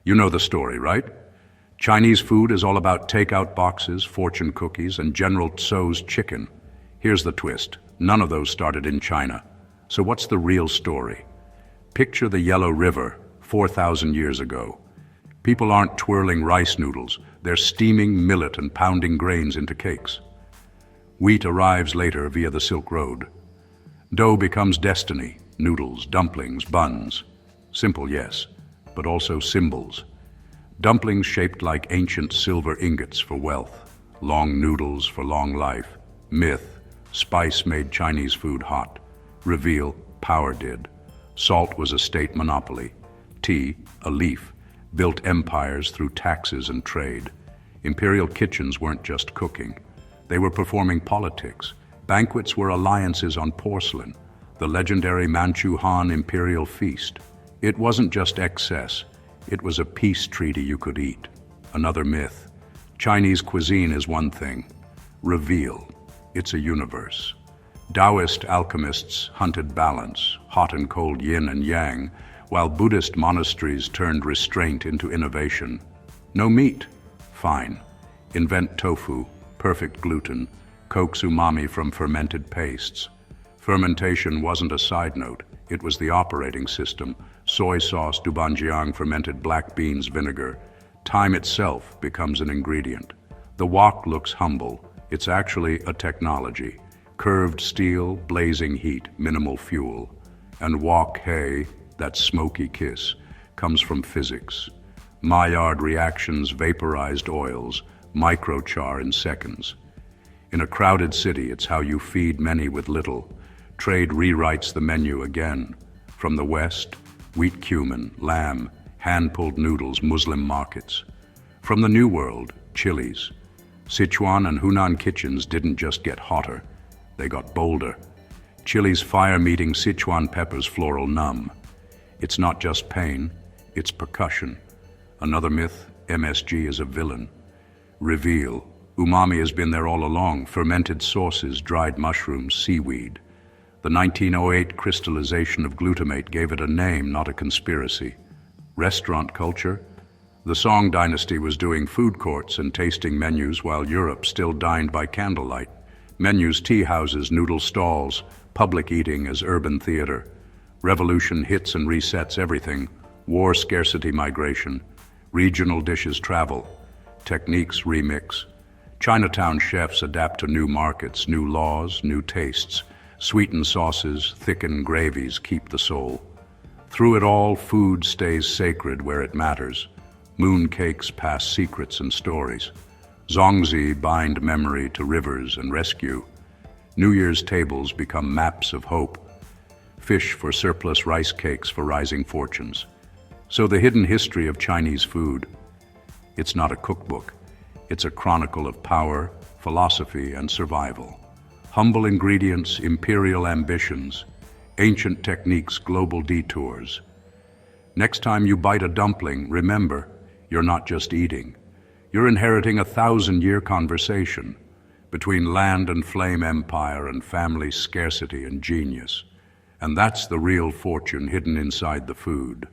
You know the story, right? Chinese food is all about takeout boxes, fortune cookies, and General Tso's chicken. Here's the twist. None of those started in China. So what's the real story? Picture the Yellow River, 4,000 years ago. People aren't twirling rice noodles, they're steaming millet and pounding grains into cakes. Wheat arrives later via the Silk Road. Dough becomes destiny, noodles, dumplings, buns. Simple, yes, but also symbols. Dumplings shaped like ancient silver ingots for wealth, long noodles for long life. Myth, spice made Chinese food hot. Reveal, power did. Salt was a state monopoly. Tea, a leaf, built empires through taxes and trade. Imperial kitchens weren't just cooking. They were performing politics. Banquets were alliances on porcelain, the legendary Manchu Han imperial feast. It wasn't just excess, it was a peace treaty you could eat. Another myth. Chinese cuisine is one thing. Reveal, it's a universe. Taoist alchemists hunted balance, hot and cold yin and yang, while Buddhist monasteries turned restraint into innovation. No meat? Fine. Invent tofu, perfect gluten, coax umami from fermented pastes. Fermentation wasn't a side note, it was the operating system. Soy sauce, doubanjiang, fermented black beans, vinegar. Time itself becomes an ingredient. The wok looks humble, it's actually a technology. Curved steel, blazing heat, minimal fuel. And wok hei, that smoky kiss, comes from physics. Maillard reactions, vaporized oils, microchar in seconds. In a crowded city, it's how you feed many with little. Trade rewrites the menu again. From the West, wheat cumin, lamb, hand-pulled noodles, Muslim markets. From the New World, chilies. Sichuan and Hunan kitchens didn't just get hotter, they got bolder. Chili's fire meeting Sichuan peppers floral numb. It's not just pain, it's percussion. Another myth, MSG is a villain. Reveal, umami has been there all along, fermented sauces, dried mushrooms, seaweed. The 1908 crystallization of glutamate gave it a name, not a conspiracy. Restaurant culture? The Song dynasty was doing food courts and tasting menus while Europe still dined by candlelight. Menus, tea houses, noodle stalls, public eating as urban theater. Revolution hits and resets everything. War, scarcity, migration. Regional dishes travel. Techniques remix. Chinatown chefs adapt to new markets, new laws, new tastes. Sweetened sauces, thickened gravies keep the soul. Through it all, food stays sacred where it matters. Moon cakes pass secrets and stories. Zongzi bind memory to rivers and rescue. New Year's tables become maps of hope. Fish for surplus, rice cakes for rising fortunes. So the hidden history of Chinese food. It's not a cookbook. It's a chronicle of power, philosophy, and survival. Humble ingredients, imperial ambitions, ancient techniques, global detours. Next time you bite a dumpling, remember, you're not just eating. You're inheriting a 1,000-year conversation between land and flame empire and family scarcity and genius. And that's the real fortune hidden inside the food.